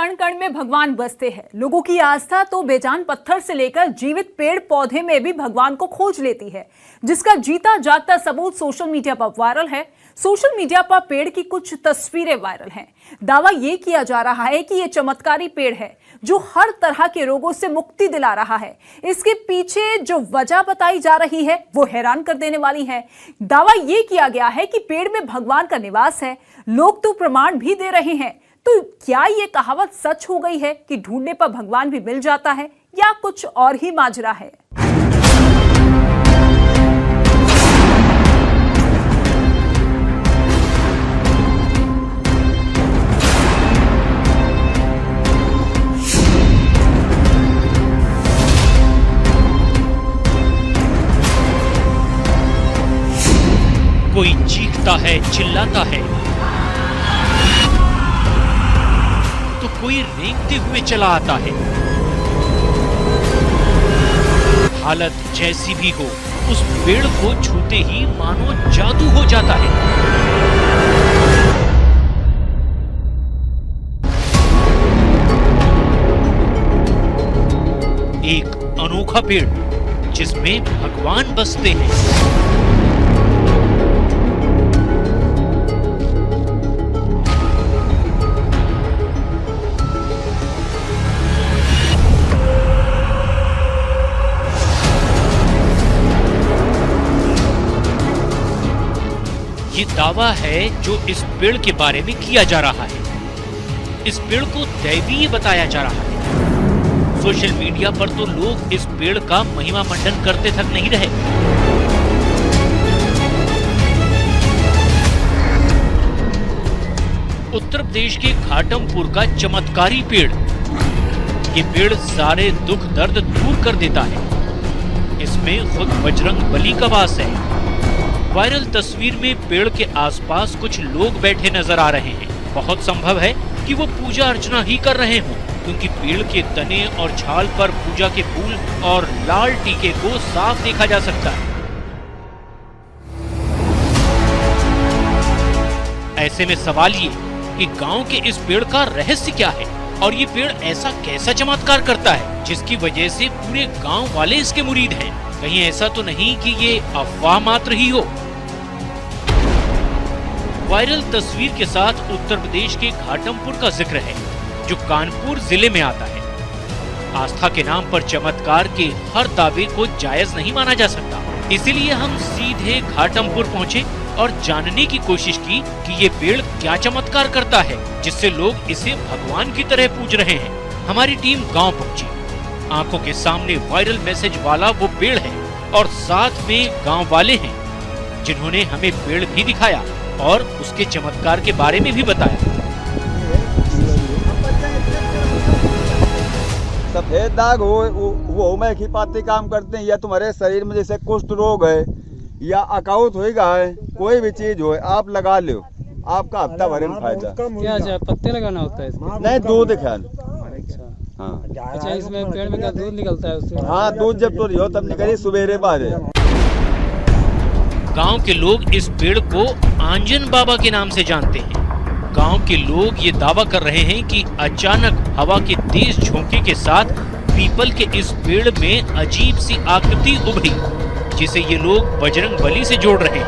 कण कण में भगवान बसते हैं। लोगों की आस्था तो बेजान पत्थर से लेकर जीवित पेड़ पौधे में भी भगवान को खोज लेती है, जिसका जीता जागता सबूत सोशल मीडिया पर वायरल है। सोशल मीडिया पर पेड़ की कुछ तस्वीरें वायरल हैं। दावा यह किया जा रहा है कि यह चमत्कारी पेड़ है जो हर तरह के रोगों से मुक्ति दिला रहा है। इसके पीछे जो वजह बताई जा रही है वो हैरान कर देने वाली है। दावा यह किया गया है कि पेड़ में भगवान का निवास है। लोग तो प्रमाण भी दे रहे हैं। तो क्या ये कहावत सच हो गई है कि ढूंढने पर भगवान भी मिल जाता है, या कुछ और ही माजरा है? कोई चीखता है, चिल्लाता है, तो कोई रेंगते हुए चला आता है। हालत जैसी भी हो, उस पेड़ को छूते ही मानो जादू हो जाता है। एक अनोखा पेड़ जिसमें भगवान बसते हैं। ये दावा है जो इस पेड़ के बारे में किया जा रहा है। इस पेड़ को दैवीय बताया जा रहा है। सोशल मीडिया पर तो लोग इस पेड़ का महिमा मंडन करते थक नहीं रहे। उत्तर प्रदेश के घाटमपुर का चमत्कारी पेड़। ये पेड़ सारे दुख दर्द दूर कर देता है। इसमें खुद बजरंग बली का वास है। वायरल तस्वीर में पेड़ के आसपास कुछ लोग बैठे नजर आ रहे हैं। बहुत संभव है कि वो पूजा अर्चना ही कर रहे हों, क्योंकि पेड़ के तने और छाल पर पूजा के फूल और लाल टीके को साफ देखा जा सकता है। ऐसे में सवाल ये कि गांव के इस पेड़ का रहस्य क्या है, और ये पेड़ ऐसा कैसा चमत्कार करता है जिसकी वजह से पूरे गांव वाले इसके मुरीद हैं। कहीं ऐसा तो नहीं कि ये अफवाह मात्र ही हो। वायरल तस्वीर के साथ उत्तर प्रदेश के घाटमपुर का जिक्र है, जो कानपुर जिले में आता है। आस्था के नाम पर चमत्कार के हर दावे को जायज नहीं माना जा सकता। इसीलिए हम सीधे घाटमपुर पहुंचे और जानने की कोशिश की कि ये पेड़ क्या चमत्कार करता है जिससे लोग इसे भगवान की तरह पूज रहे हैं। हमारी टीम गांव पहुंची। आंखों के सामने वायरल मैसेज वाला वो पेड़ है, और साथ में गांव वाले हैं जिन्होंने हमें पेड़ भी दिखाया और उसके चमत्कार के बारे में भी बताया। सफेद दाग वो में खिपाती काम करते हैं, या तुम्हारे शरीर में जैसे कुष्ठ रोग है या अकाउट होगा है, कोई भी चीज हो आप लगा लो, आपका हफ्ता भर में फायदा। क्या पत्ते लगाना होता है इसमें? नहीं, दूध ख्याल। हाँ। अच्छा, इसमें पेड़ में का दूध निकलता है उससे? हाँ, दूध जब तो रही हो तब निकली सुबेरे बाद। गांव के लोग इस पेड़ को आंजन बाबा के नाम से जानते हैं। गांव के लोग ये दावा कर रहे हैं कि अचानक हवा के तेज झोंके के साथ पीपल के इस पेड़ में अजीब सी आकृति उभरी, जिसे ये लोग बजरंग बली से जोड़ रहे हैं।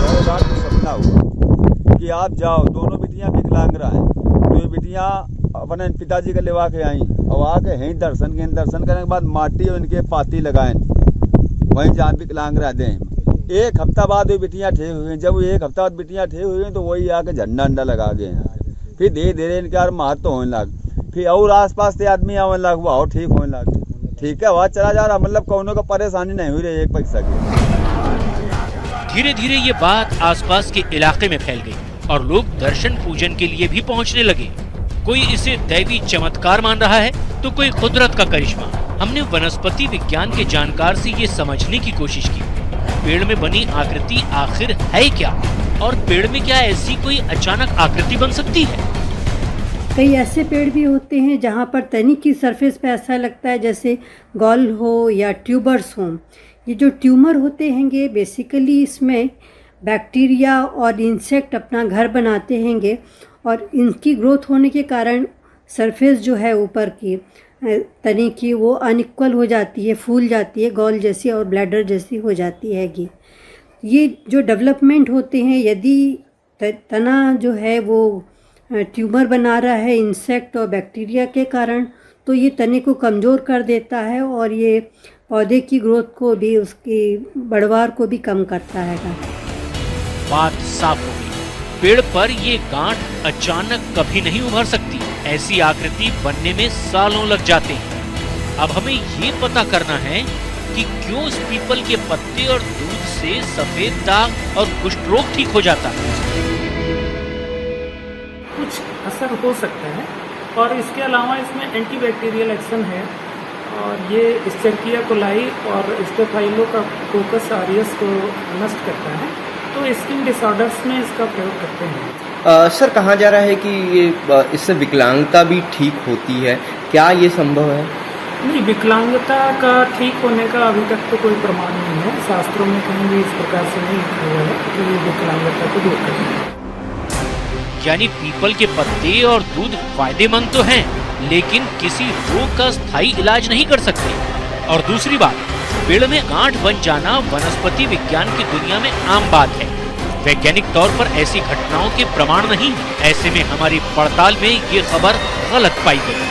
सपना हुआ कि आप जाओ, दोनों बिटियां विकलांग है, तो बिटियां अपने पिताजी के लेवा के आई और आके यहीं दर्शन के, दर्शन करने के बाद माटी और इनके पाती लगाए, वहीं जहाँ विकलांग रहते हैं। एक हफ्ता बाद वो बिटियां ठे हुई हैं। जब वो एक हफ्ता बाद बिटियां ठे हुई हैं तो वही आके झंडा अंडा लगा गए हैं। फिर धीरे धीरे इनके और महत्व होने लग, फिर और आसपास से आदमी आने लग, वो और ठीक होने लग। ठीक है, वहाँ चला जा रहा, मतलब कौनों को परेशानी नहीं हुई रही एक पैसा की। धीरे धीरे ये बात आसपास के इलाके में फैल गई और लोग दर्शन पूजन के लिए भी पहुंचने लगे। कोई इसे दैवी चमत्कार मान रहा है तो कोई कुदरत का करिश्मा। हमने वनस्पति विज्ञान के जानकार से ये समझने की कोशिश की, पेड़ में बनी आकृति आखिर है क्या, और पेड़ में क्या ऐसी कोई अचानक आकृति बन सकती है? कई ऐसे पेड़ भी होते हैं जहाँ पर तनी की सरफेस पे ऐसा लगता है जैसे गॉल हो या ट्यूबर्स हो। ये जो ट्यूमर होते हैंगे बेसिकली इसमें बैक्टीरिया और इंसेक्ट अपना घर बनाते हैंगे और इनकी ग्रोथ होने के कारण सरफेस जो है ऊपर की तने की वो अनइक्वल हो जाती है, फूल जाती है, गॉल जैसी और ब्लैडर जैसी हो जाती हैगी। ये जो डेवलपमेंट होते हैं, यदि तना जो है वो ट्यूमर बना रहा है इंसेक्ट और बैक्टीरिया के कारण, तो ये तने को कमज़ोर कर देता है और ये पौधे की ग्रोथ को भी, उसकी बढ़वार को भी कम करता है। बात साफ हो गई, पेड़ पर ये गांठ अचानक कभी नहीं उभर सकती। ऐसी आकृति बनने में सालों लग जाते हैं। अब हमें ये पता करना है कि क्यों इस पीपल के पत्ते और दूध से सफेद दाग और कुष्ठ रोग ठीक हो जाता है। कुछ असर हो सकता है और इसके अलावा इसमें एंटीबैक्टीरियल एक्शन है और ये एस्चेरिचिया कोलाई और स्टेफाइलोकोकस ऑरियस को नष्ट करता है, तो स्किन डिसऑर्डर्स में इसका प्रयोग करते हैं। सर, कहा जा रहा है कि ये इससे विकलांगता भी ठीक होती है, क्या ये संभव है? नहीं, विकलांगता का ठीक होने का अभी तक तो कोई प्रमाण नहीं है। शास्त्रों में कहीं भी इस प्रकार से नहीं लिखा हुआ है कि ये विकलांगता को दूर करेंगे। यानी पीपल के पत्ते और दूध फायदेमंद तो हैं, लेकिन किसी रोग का स्थायी इलाज नहीं कर सकते। और दूसरी बात, पेड़ में गांठ बन जाना वनस्पति विज्ञान की दुनिया में आम बात है। वैज्ञानिक तौर पर ऐसी घटनाओं के प्रमाण नहीं। ऐसे में हमारी पड़ताल में ये खबर गलत पाई गई।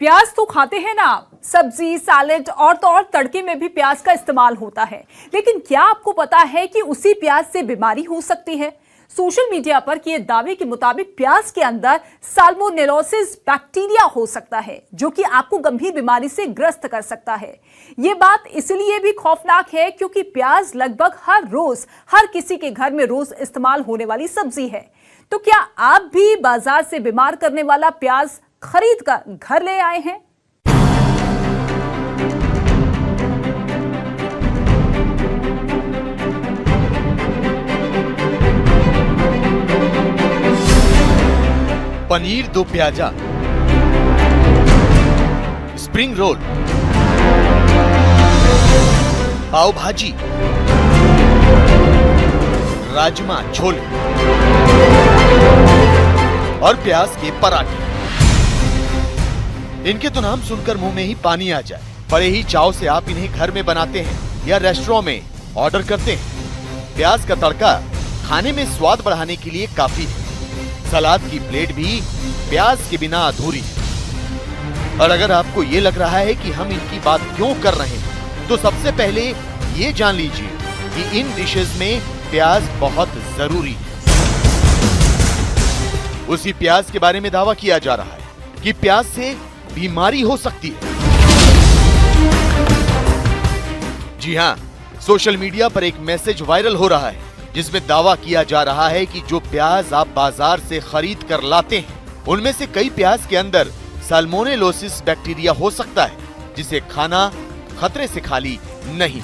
प्याज तो खाते हैं ना आप, सब्जी, सैलेड और तो और तड़के में भी प्याज का इस्तेमाल होता है, लेकिन क्या आपको पता है कि उसी प्याज से बीमारी हो सकती है? सोशल मीडिया पर किए दावे के मुताबिक प्याज के अंदर साल्मोनेलोसिस बैक्टीरिया हो सकता है, जो कि आपको गंभीर बीमारी से ग्रस्त कर सकता है। ये बात इसलिए भी खौफनाक है क्योंकि प्याज लगभग हर रोज हर किसी के घर में रोज इस्तेमाल होने वाली सब्जी है। तो क्या आप भी बाजार से बीमार करने वाला प्याज खरीद कर घर ले आए हैं? पनीर दो प्याजा, स्प्रिंग रोल, पाव भाजी, राजमा छोले और प्याज के पराठे। इनके तो नाम सुनकर मुंह में ही पानी आ जाए। बड़े ही चाव से आप इन्हें घर में बनाते हैं या रेस्टोरेंट में ऑर्डर करते हैं। प्याज का तड़का खाने में स्वाद बढ़ाने के लिए काफी है। सलाद की प्लेट भी प्याज के बिना अधूरी है। और अगर आपको ये लग रहा है कि हम इनकी बात क्यों कर रहे हैं, तो सबसे पहले ये जान लीजिए कि इन डिशेस में प्याज बहुत जरूरी है। उसी प्याज के बारे में दावा किया जा रहा है कि प्याज से बीमारी हो सकती है। जी हां, सोशल मीडिया पर एक मैसेज वायरल हो रहा है जिसमें दावा किया जा रहा है कि जो प्याज आप बाजार से खरीद कर लाते हैं, उनमें से कई प्याज के अंदर साल्मोनेलोसिस बैक्टीरिया हो सकता है, जिसे खाना खतरे से खाली नहीं।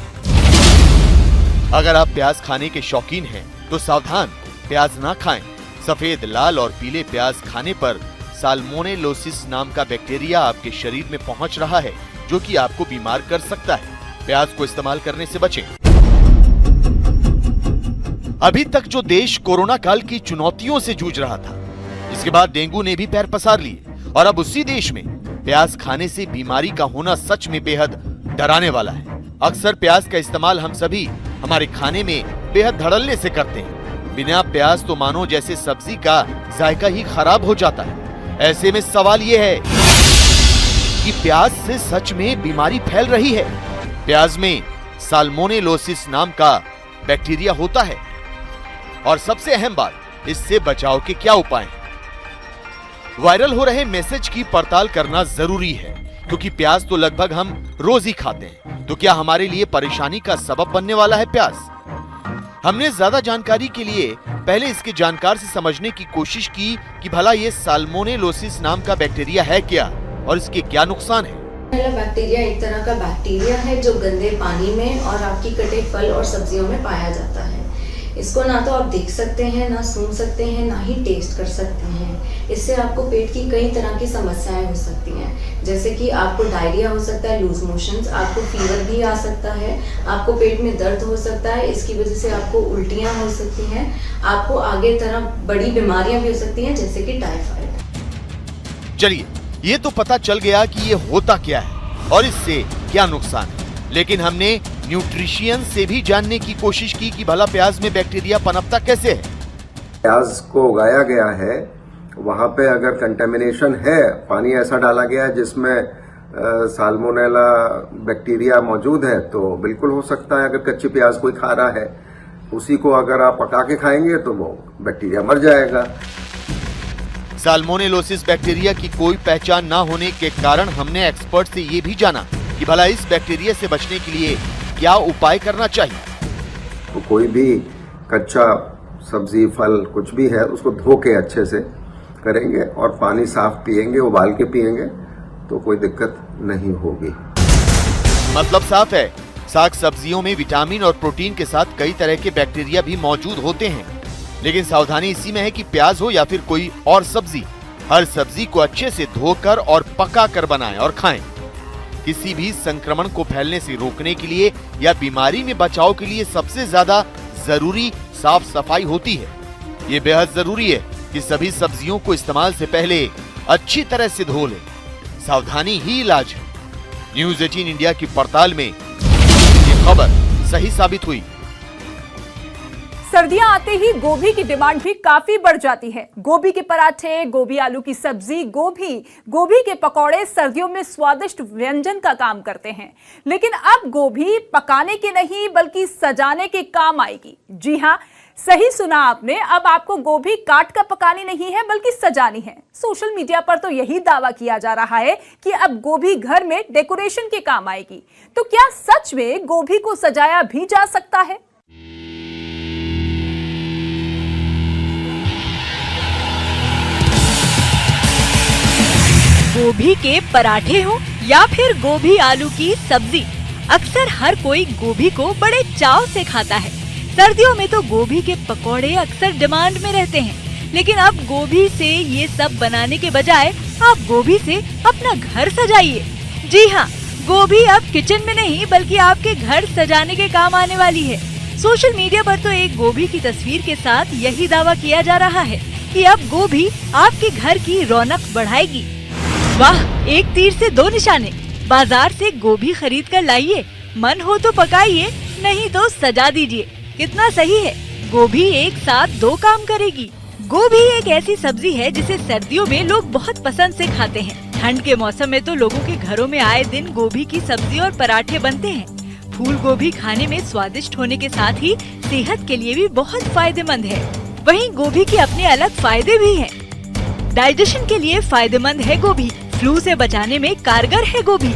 अगर आप प्याज खाने के शौकीन हैं, तो सावधान, प्याज ना खाएं। सफेद, लाल और पीले प्याज खाने पर साल्मोनेलोसिस नाम का बैक्टीरिया आपके शरीर में पहुंच रहा है, जो कि आपको बीमार कर सकता है। प्याज को इस्तेमाल करने से बचें। अभी तक जो देश कोरोना काल की चुनौतियों से जूझ रहा था, इसके बाद डेंगू ने भी पैर पसार लिए और अब उसी देश में प्याज खाने से बीमारी का होना सच में बेहद डराने वाला है। अक्सर प्याज का इस्तेमाल हम सभी हमारे खाने में बेहद धड़ल्ले से करते हैं। बिना प्याज तो मानो जैसे सब्जी का जायका ही खराब हो जाता है। ऐसे में सवाल यह है कि प्याज से सच में बीमारी फैल रही है। प्याज में साल्मोनेलोसिस नाम का बैक्टीरिया होता है और सबसे अहम बात, इससे बचाव के क्या उपाय हैं? वायरल हो रहे मैसेज की पड़ताल करना जरूरी है, क्योंकि प्याज तो लगभग हम रोज ही खाते हैं। तो क्या हमारे लिए परेशानी का सबब बनने वाला है प्याज? हमने ज्यादा जानकारी के लिए पहले इसके जानकार से समझने की कोशिश की कि भला ये साल्मोनेलोसिस नाम का बैक्टीरिया है क्या और इसके क्या नुकसान है। बैक्टीरिया एक तरह का बैक्टीरिया है जो गंदे पानी में और आपकी कटे फल और सब्जियों में पाया जाता है। इसको ना तो आप देख सकते हैं, ना सुन सकते हैं, ना ही टेस्ट कर सकते हैं। इससे आपको पेट की कई तरह की समस्याएं हो सकती हैं, जैसे कि आपको डायरिया हो सकता है, लूज मोशंस, आपको फीवर भी आ सकता है, आपको पेट में दर्द हो सकता है, इसकी वजह से आपको उल्टियां हो सकती हैं, आपको आगे तरह बड़ी बीमारियां भी हो सकती हैं जैसे कि टाइफाइड। चलिए, ये तो पता चल गया कि ये होता क्या है और इससे क्या नुकसान है, लेकिन हमने न्यूट्रिशियन से भी जानने की कोशिश की कि भला प्याज में बैक्टीरिया पनपता कैसे है। प्याज को उगाया गया है, वहां पे अगर कंटेमिनेशन है, पानी ऐसा डाला गया है जिसमें साल्मोनेला बैक्टीरिया मौजूद है, तो बिल्कुल हो सकता है अगर कच्ची प्याज कोई खा रहा है, उसी को अगर आप पका के खाएंगे तो वो बैक्टीरिया मर जाएगा। साल्मोनेलोसिस बैक्टीरिया की कोई पहचान न होने के कारण हमने एक्सपर्ट से ये भी जाना कि भला इस बैक्टीरिया से बचने के लिए क्या उपाय करना चाहिए। तो कोई भी कच्चा सब्जी फल कुछ भी है उसको धो के अच्छे से करेंगे और पानी साफ पिएंगे, उबाल के पिएंगे तो कोई दिक्कत नहीं होगी। मतलब साफ है, साग सब्जियों में विटामिन और प्रोटीन के साथ कई तरह के बैक्टीरिया भी मौजूद होते हैं, लेकिन सावधानी इसी में है कि प्याज हो या फिर कोई और सब्जी, हर सब्जी को अच्छे से धोकर और पका कर बनाएं और खाएं। किसी भी संक्रमण को फैलने से रोकने के लिए या बीमारी में बचाव के लिए सबसे ज्यादा जरूरी साफ सफाई होती है। ये बेहद जरूरी है कि सभी सब्जियों को इस्तेमाल से पहले अच्छी तरह से धो लें। सावधानी ही इलाज है। न्यूज़ 18 इंडिया की पड़ताल में ये खबर सही साबित हुई। सर्दियां आते ही गोभी की डिमांड भी काफी बढ़ जाती है। गोभी के पराठे, गोभी आलू की सब्जी, गोभी के पकौड़े सर्दियों में स्वादिष्ट व्यंजन का काम करते हैं। लेकिन अब गोभी पकाने के नहीं बल्कि सजाने के काम आएगी। जी हां, सही सुना आपने, अब आपको गोभी काट कर पकानी नहीं है बल्कि सजानी है। सोशल मीडिया पर तो यही दावा किया जा रहा है कि अब गोभी घर में डेकोरेशन के काम आएगी। तो क्या सच में गोभी को सजाया भी जा सकता है? गोभी के पराठे हो या फिर गोभी आलू की सब्जी, अक्सर हर कोई गोभी को बड़े चाव से खाता है। सर्दियों में तो गोभी के पकौड़े अक्सर डिमांड में रहते हैं, लेकिन अब गोभी से ये सब बनाने के बजाय आप गोभी से अपना घर सजाइए। जी हाँ, गोभी अब किचन में नहीं बल्कि आपके घर सजाने के काम आने वाली है। सोशल मीडिया पर तो एक गोभी की तस्वीर के साथ यही दावा किया जा रहा है कि अब गोभी आपके घर की रौनक बढ़ाएगी। वाह, एक तीर से दो निशाने। बाजार से गोभी खरीद कर लाइए, मन हो तो पकाइए, नहीं तो सजा दीजिए। कितना सही है, गोभी एक साथ दो काम करेगी। गोभी एक ऐसी सब्जी है जिसे सर्दियों में लोग बहुत पसंद से खाते हैं। ठंड के मौसम में तो लोगों के घरों में आए दिन गोभी की सब्जी और पराठे बनते हैं। फूल गोभी खाने में स्वादिष्ट होने के साथ ही सेहत के लिए भी बहुत फायदेमंद है। वहीं गोभी के अपने अलग फायदे भी हैं। डाइजेशन के लिए फायदेमंद है गोभी, फ्लू से बचाने में कारगर है गोभी,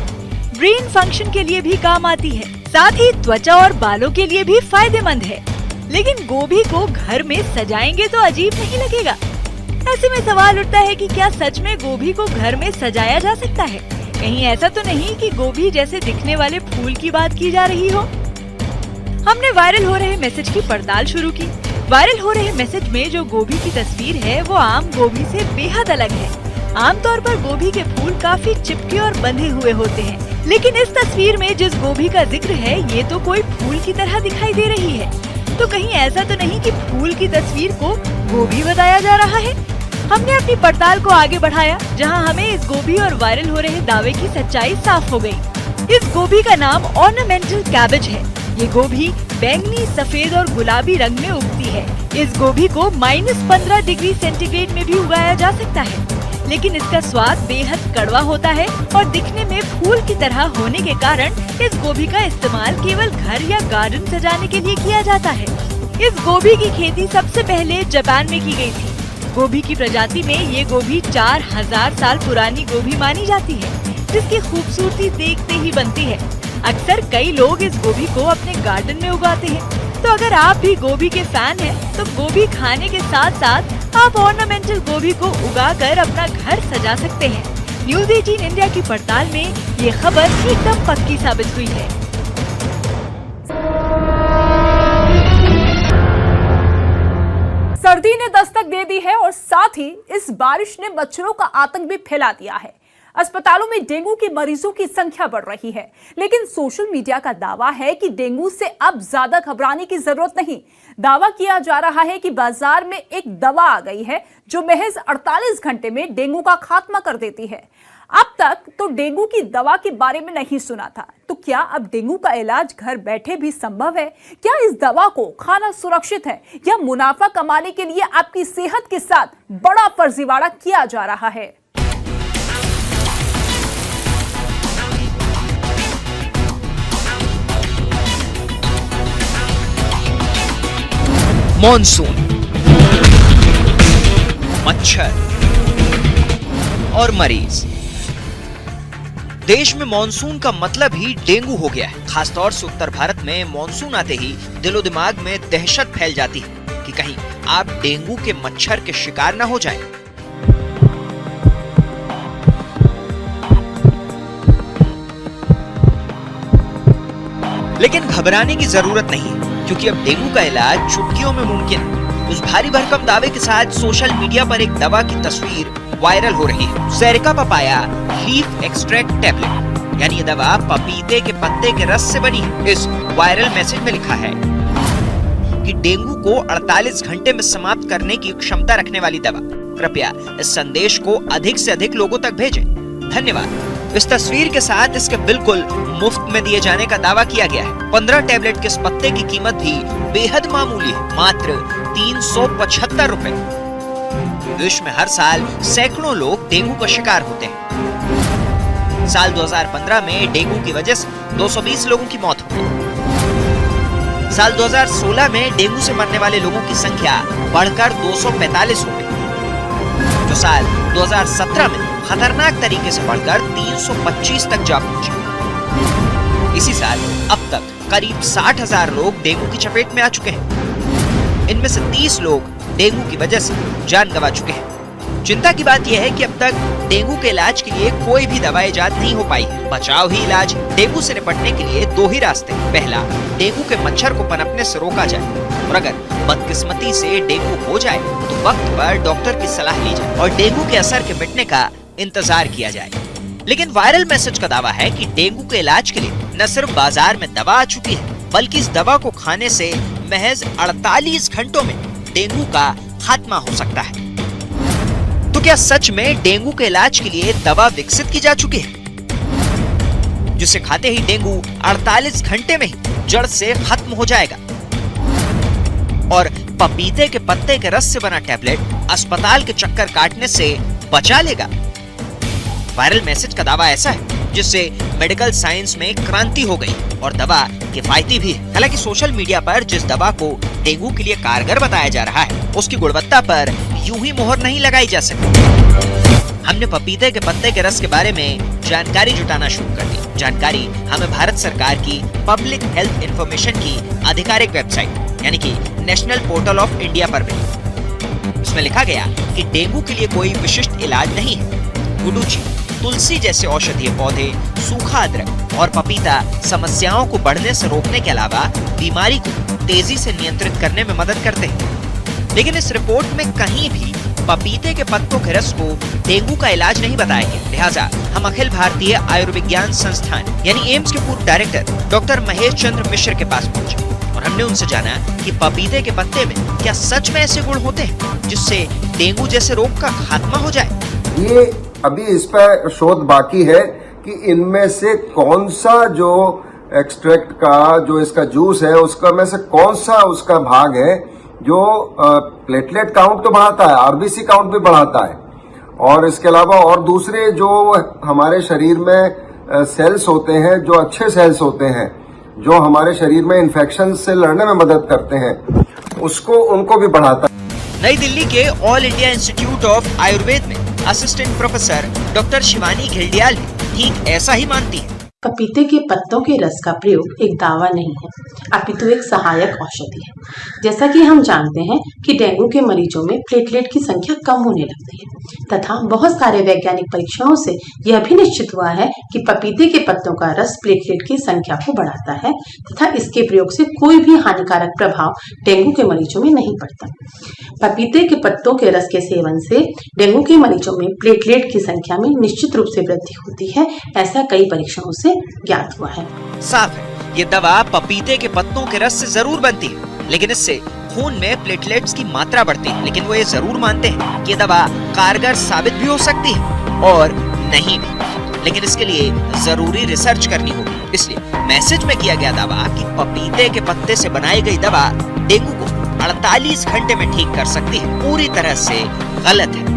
ब्रेन फंक्शन के लिए भी काम आती है, साथ ही त्वचा और बालों के लिए भी फायदेमंद है। लेकिन गोभी को घर में सजाएंगे तो अजीब नहीं लगेगा? ऐसे में सवाल उठता है कि क्या सच में गोभी को घर में सजाया जा सकता है? कहीं ऐसा तो नहीं कि गोभी जैसे दिखने वाले फूल की बात की जा रही हो? हमने वायरल हो रहे मैसेज की पड़ताल शुरू की। वायरल हो रहे मैसेज में जो गोभी की तस्वीर है वो आम गोभी से बेहद अलग है। आमतौर पर गोभी के फूल काफी चिपके और बंधे हुए होते हैं, लेकिन इस तस्वीर में जिस गोभी का जिक्र है ये तो कोई फूल की तरह दिखाई दे रही है। तो कहीं ऐसा तो नहीं कि फूल की तस्वीर को गोभी बताया जा रहा है? हमने अपनी पड़ताल को आगे बढ़ाया, जहां हमें इस गोभी और वायरल हो रहे दावे की सच्चाई साफ हो गई। इस गोभी का नाम ऑर्नामेंटल कैबेज है। ये गोभी बैंगनी, सफेद और गुलाबी रंग में उगती है। इस गोभी को -15 डिग्री सेंटीग्रेड में भी उगाया जा सकता है, लेकिन इसका स्वाद बेहद कड़वा होता है और दिखने में फूल की तरह होने के कारण इस गोभी का इस्तेमाल केवल घर या गार्डन सजाने के लिए किया जाता है। इस गोभी की खेती सबसे पहले जापान में की गई थी। गोभी की प्रजाति में ये गोभी 4000 साल पुरानी गोभी मानी जाती है, जिसकी खूबसूरती देखते ही बनती है। अक्सर कई लोग इस गोभी को अपने गार्डन में उगाते हैं। तो अगर आप भी गोभी के फैन हैं, तो गोभी खाने के साथ साथ आप ऑर्नामेंटल गोभी को उगाकर अपना घर सजा सकते हैं। न्यूज़ 18 इंडिया की पड़ताल में ये खबर एकदम पक्की साबित हुई है। सर्दी ने दस्तक दे दी है और साथ ही इस बारिश ने मच्छरों का आतंक भी फैला दिया है। अस्पतालों में डेंगू के मरीजों की संख्या बढ़ रही है, लेकिन सोशल मीडिया का दावा है कि डेंगू से अब ज्यादा घबराने की जरूरत नहीं। दावा किया जा रहा है कि बाजार में एक दवा आ गई है जो महज 48 घंटे में डेंगू का खात्मा कर देती है। अब तक तो डेंगू की दवा के बारे में नहीं सुना था, तो क्या अब डेंगू का इलाज घर बैठे भी संभव है? क्या इस दवा को खाना सुरक्षित है या मुनाफा कमाने के लिए आपकी सेहत के साथ बड़ा फर्जीवाड़ा किया जा रहा है? मॉनसून, मच्छर और मरीज। देश में मॉनसून का मतलब ही डेंगू हो गया है। खासतौर से उत्तर भारत में मॉनसून आते ही दिलो दिमाग में दहशत फैल जाती है कि कहीं आप डेंगू के मच्छर के शिकार न हो जाएं। लेकिन घबराने की जरूरत नहीं है, क्योंकि अब डेंगू का इलाज चुटकियों में मुमकिन है। उस भारी भरकम दावे के साथ सोशल मीडिया पर एक दवा की तस्वीर वायरल हो रही है। सेरिका पपाया लीफ एक्सट्रैक्ट टैबलेट, यानी ये दवा पपीते के पत्ते के रस से बनी है। इस वायरल मैसेज में लिखा है कि डेंगू को 48 घंटे में समाप्त करने की क्षमता रखने वाली दवा। कृपया इस संदेश को अधिक से अधिक लोगों तक भेजें। धन्यवाद। इस तस्वीर के साथ इसके बिल्कुल मुफ्त में दिए जाने का दावा किया गया है। 15 टैबलेट के इस पत्ते की कीमत भी बेहद मामूली है, मात्र 375 रुपए। विश्व में हर साल सैकड़ों लोग डेंगू का शिकार होते हैं। साल 2015 में डेंगू की वजह से 220 लोगों की मौत हो गई। साल 2016 में डेंगू से मरने वाले लोगों की संख्या बढ़कर 245 हो गई, जो साल 2017 में खतरनाक तरीके से बढ़कर 325 तक जा पहुंचे। इसी साल अब तक करीब 60,000 लोग डेंगू की चपेट में आ चुके हैं। इनमें से 30 लोग डेंगू की वजह से जान गंवा चुके हैं। चिंता की बात यह है कि अब तक डेंगू के इलाज के लिए कोई भी दवा इजाद नहीं हो पाई है। बचाव ही इलाज। डेंगू से निपटने के लिए दो ही रास्ते हैं। पहला, डेंगू के मच्छर को पनपने से रोका जाए, और अगर बदकिस्मती से डेंगू हो जाए तो वक्त पर डॉक्टर की सलाह ली जाए और डेंगू के असर के मिटने का इंतजार किया जाए। लेकिन वायरल मैसेज का दावा है कि डेंगू के इलाज के लिए न सिर्फ बाजार में दवा आ चुकी है, बल्कि इस दवा को खाने से महज 48 घंटों में डेंगू का खात्मा हो सकता है। तो क्या सच में डेंगू के इलाज के लिए दवा विकसित की जा चुकी है, जिसे खाते ही डेंगू 48 घंटे में ही जड़ से खत्म हो जाएगा और पपीते के पत्ते के रस से बना टैबलेट अस्पताल के चक्कर काटने से बचा लेगा? वायरल मैसेज का दावा ऐसा है जिससे मेडिकल साइंस में क्रांति हो गई और दवा किफायती भी है। हालांकि सोशल मीडिया पर जिस दवा को डेंगू के लिए कारगर बताया जा रहा है, उसकी गुणवत्ता पर यूं ही मोहर नहीं लगाई जा सकती। हमने पपीते के पत्ते के रस के बारे में जानकारी जुटाना शुरू कर दी। जानकारी हमें भारत सरकार की पब्लिक हेल्थ इंफॉर्मेशन की आधिकारिक वेबसाइट यानी कि नेशनल पोर्टल ऑफ इंडिया पर मिली। इसमें लिखा गया कि डेंगू के लिए कोई विशिष्ट इलाज नहीं है। गुडुचि, तुलसी जैसे औषधीय पौधे, सूखा अदरक और पपीता समस्याओं को बढ़ने से रोकने के अलावा बीमारी को तेजी से नियंत्रित करने में मदद करते हैं। लेकिन इस रिपोर्ट में कहीं भी पपीते के पत्तों के रस को डेंगू का इलाज नहीं बताया गया। लिहाजा हम अखिल भारतीय आयुर्विज्ञान संस्थान यानी एम्स के पूर्व डायरेक्टर डॉक्टर महेश चंद्र मिश्र के पास पहुंचे और हमने उनसे जाना कि पपीते के पत्ते में क्या सच में ऐसे गुण होते हैं जिससे डेंगू जैसे रोग का खात्मा हो जाए। ये अभी इस पर शोध बाकी है कि इनमें से कौन सा जो एक्सट्रैक्ट का जो इसका जूस है उसका में से कौन सा उसका भाग है जो प्लेटलेट काउंट तो बढ़ाता है, आरबीसी काउंट भी बढ़ाता है, और इसके अलावा और दूसरे जो हमारे शरीर में सेल्स होते हैं, जो अच्छे सेल्स होते हैं, जो हमारे शरीर में इन्फेक्शन से लड़ने में मदद करते हैं, उसको उनको भी बढ़ाता है। नई दिल्ली के All India Institute of Ayurveda में assistant professor doctor Shivani Ghildiyal भी ठीक ऐसा ही मानती है। पपीते के पत्तों के रस का प्रयोग एक दावा नहीं है, अपितु एक सहायक औषधि है। जैसा कि हम जानते हैं कि डेंगू के मरीजों में प्लेटलेट की संख्या कम होने लगती है तथा बहुत सारे वैज्ञानिक परीक्षणों से यह भी निश्चित हुआ है कि पपीते के पत्तों का रस प्लेटलेट की संख्या को बढ़ाता है तथा इसके प्रयोग से कोई भी हानिकारक प्रभाव डेंगू के मरीजों में नहीं पड़ता। पपीते के पत्तों के रस के सेवन से डेंगू के मरीजों में प्लेटलेट की संख्या में निश्चित रूप से वृद्धि होती है, ऐसा कई परीक्षणों से ज्ञात हुआ है। साफ है, ये दवा पपीते के पत्तों के रस से जरूर बनती है, लेकिन इससे खून में प्लेटलेट्स की मात्रा बढ़ती है। लेकिन वो ये जरूर मानते हैं कि ये दवा कारगर साबित भी हो सकती है और नहीं भी, लेकिन इसके लिए जरूरी रिसर्च करनी होगी। इसलिए मैसेज में किया गया दावा कि पपीते के पत्ते से बनाई गई दवा डेंगू को 48 घंटे में ठीक कर सकती है, पूरी तरह से गलत है।